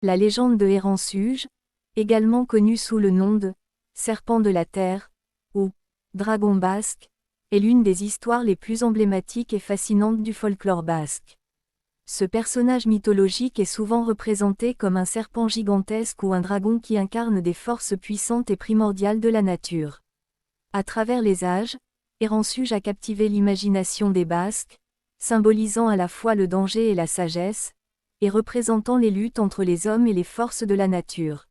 La légende de Hérensuge, également connue sous le nom de serpent de la terre ou dragon basque, est l'une des histoires les plus emblématiques et fascinantes du folklore basque. Ce personnage mythologique est souvent représenté comme un serpent gigantesque ou un dragon qui incarne des forces puissantes et primordiales de la nature. À travers les âges, Hérensuge a captivé l'imagination des Basques, symbolisant à la fois le danger et la sagesse, et représentant les luttes entre les hommes et les forces de la nature.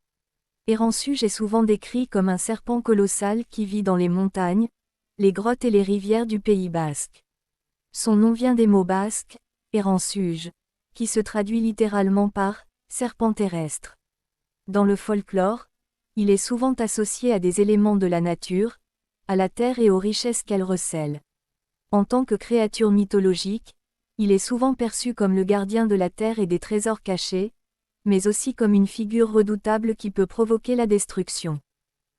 Hérensuge est souvent décrit comme un serpent colossal qui vit dans les montagnes, les grottes et les rivières du Pays basque. Son nom vient des mots basques, Hérensuge, qui se traduit littéralement par « serpent terrestre ». Dans le folklore, il est souvent associé à des éléments de la nature, à la terre et aux richesses qu'elle recèle. En tant que créature mythologique, il est souvent perçu comme le gardien de la terre et des trésors cachés, mais aussi comme une figure redoutable qui peut provoquer la destruction.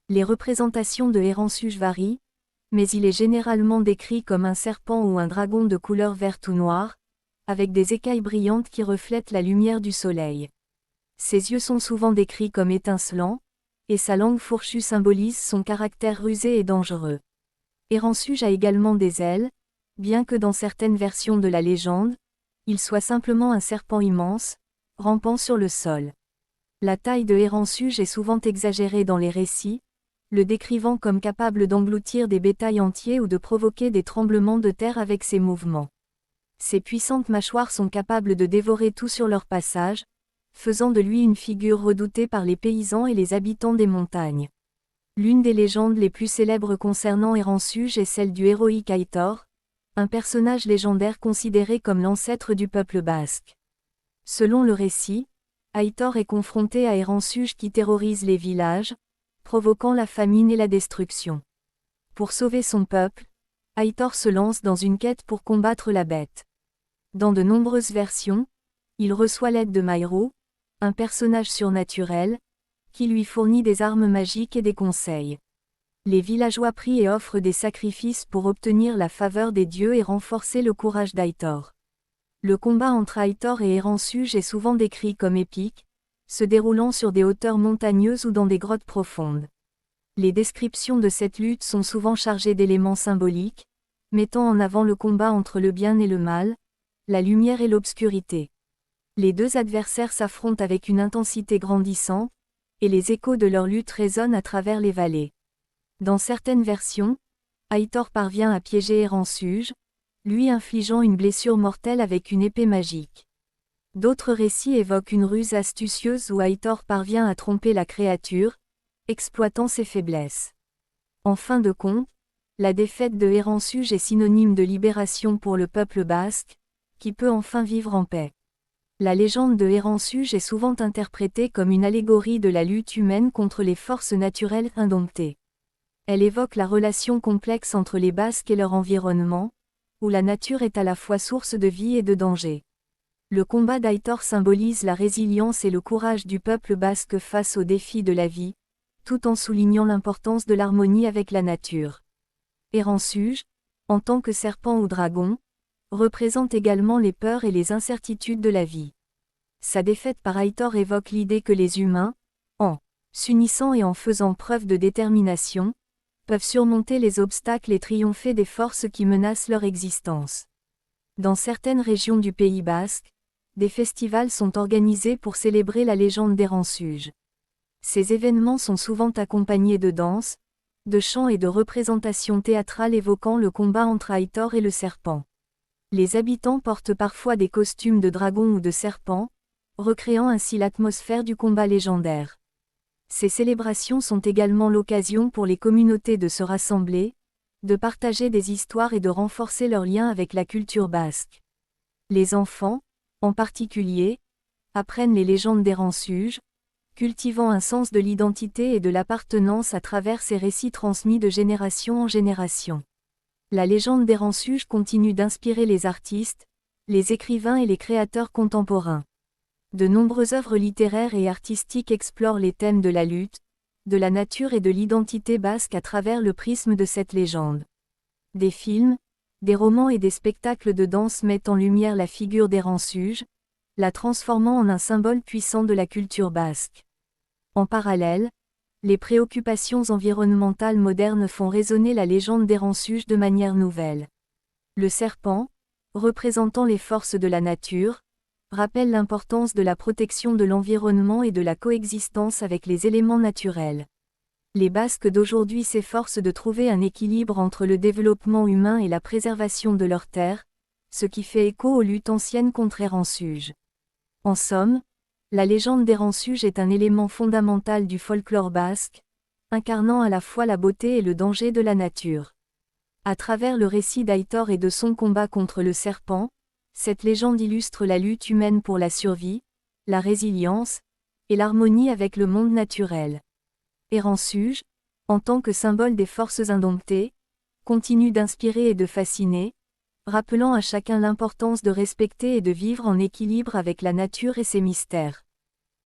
Les représentations de Hérensuge varient, mais il est généralement décrit comme un serpent ou un dragon de couleur verte ou noire, avec des écailles brillantes qui reflètent la lumière du soleil. Ses yeux sont souvent décrits comme étincelants, et sa langue fourchue symbolise son caractère rusé et dangereux. Hérensuge a également des ailes, bien que dans certaines versions de la légende, il soit simplement un serpent immense, rampant sur le sol. La taille de Hérensuge est souvent exagérée dans les récits, le décrivant comme capable d'engloutir des bétails entiers ou de provoquer des tremblements de terre avec ses mouvements. Ses puissantes mâchoires sont capables de dévorer tout sur leur passage, faisant de lui une figure redoutée par les paysans et les habitants des montagnes. L'une des légendes les plus célèbres concernant Hérensuge est celle du héroïque Aitor, un personnage légendaire considéré comme l'ancêtre du peuple basque. Selon le récit, Aitor est confronté à Hérensuge qui terrorise les villages, provoquant la famine et la destruction. Pour sauver son peuple, Aitor se lance dans une quête pour combattre la bête. Dans de nombreuses versions, il reçoit l'aide de Mairo, un personnage surnaturel, qui lui fournit des armes magiques et des conseils. Les villageois prient et offrent des sacrifices pour obtenir la faveur des dieux et renforcer le courage d'Aitor. Le combat entre Aitor et Hérensuge est souvent décrit comme épique, se déroulant sur des hauteurs montagneuses ou dans des grottes profondes. Les descriptions de cette lutte sont souvent chargées d'éléments symboliques, mettant en avant le combat entre le bien et le mal, la lumière et l'obscurité. Les deux adversaires s'affrontent avec une intensité grandissante, et les échos de leur lutte résonnent à travers les vallées. Dans certaines versions, Aitor parvient à piéger Hérensuge, lui infligeant une blessure mortelle avec une épée magique. D'autres récits évoquent une ruse astucieuse où Aitor parvient à tromper la créature, exploitant ses faiblesses. En fin de compte, la défaite de Hérensuge est synonyme de libération pour le peuple basque, qui peut enfin vivre en paix. La légende de Hérensuge est souvent interprétée comme une allégorie de la lutte humaine contre les forces naturelles indomptées. Elle évoque la relation complexe entre les Basques et leur environnement, où la nature est à la fois source de vie et de danger. Le combat d'Aitor symbolise la résilience et le courage du peuple basque face aux défis de la vie, tout en soulignant l'importance de l'harmonie avec la nature. Hérensuge, en tant que serpent ou dragon, représente également les peurs et les incertitudes de la vie. Sa défaite par Aitor évoque l'idée que les humains, en s'unissant et en faisant preuve de détermination, peuvent surmonter les obstacles et triompher des forces qui menacent leur existence. Dans certaines régions du Pays basque, des festivals sont organisés pour célébrer la légende d'Hérensuge. Ces événements sont souvent accompagnés de danses, de chants et de représentations théâtrales évoquant le combat entre Aitor et le serpent. Les habitants portent parfois des costumes de dragon ou de serpent, recréant ainsi l'atmosphère du combat légendaire. Ces célébrations sont également l'occasion pour les communautés de se rassembler, de partager des histoires et de renforcer leurs liens avec la culture basque. Les enfants, en particulier, apprennent les légendes d'Hérensuge, cultivant un sens de l'identité et de l'appartenance à travers ces récits transmis de génération en génération. La légende d'Hérensuge continue d'inspirer les artistes, les écrivains et les créateurs contemporains. De nombreuses œuvres littéraires et artistiques explorent les thèmes de la lutte, de la nature et de l'identité basque à travers le prisme de cette légende. Des films, des romans et des spectacles de danse mettent en lumière la figure d'Hérensuge, la transformant en un symbole puissant de la culture basque. En parallèle, les préoccupations environnementales modernes font résonner la légende d'Eransuge de manière nouvelle. Le serpent, représentant les forces de la nature, rappelle l'importance de la protection de l'environnement et de la coexistence avec les éléments naturels. Les Basques d'aujourd'hui s'efforcent de trouver un équilibre entre le développement humain et la préservation de leurs terres, ce qui fait écho aux luttes anciennes contre Eransuge. En somme, la légende d'Eransuge est un élément fondamental du folklore basque, incarnant à la fois la beauté et le danger de la nature. À travers le récit d'Aitor et de son combat contre le serpent, cette légende illustre la lutte humaine pour la survie, la résilience, et l'harmonie avec le monde naturel. Eransuge, en tant que symbole des forces indomptées, continue d'inspirer et de fasciner, rappelant à chacun l'importance de respecter et de vivre en équilibre avec la nature et ses mystères.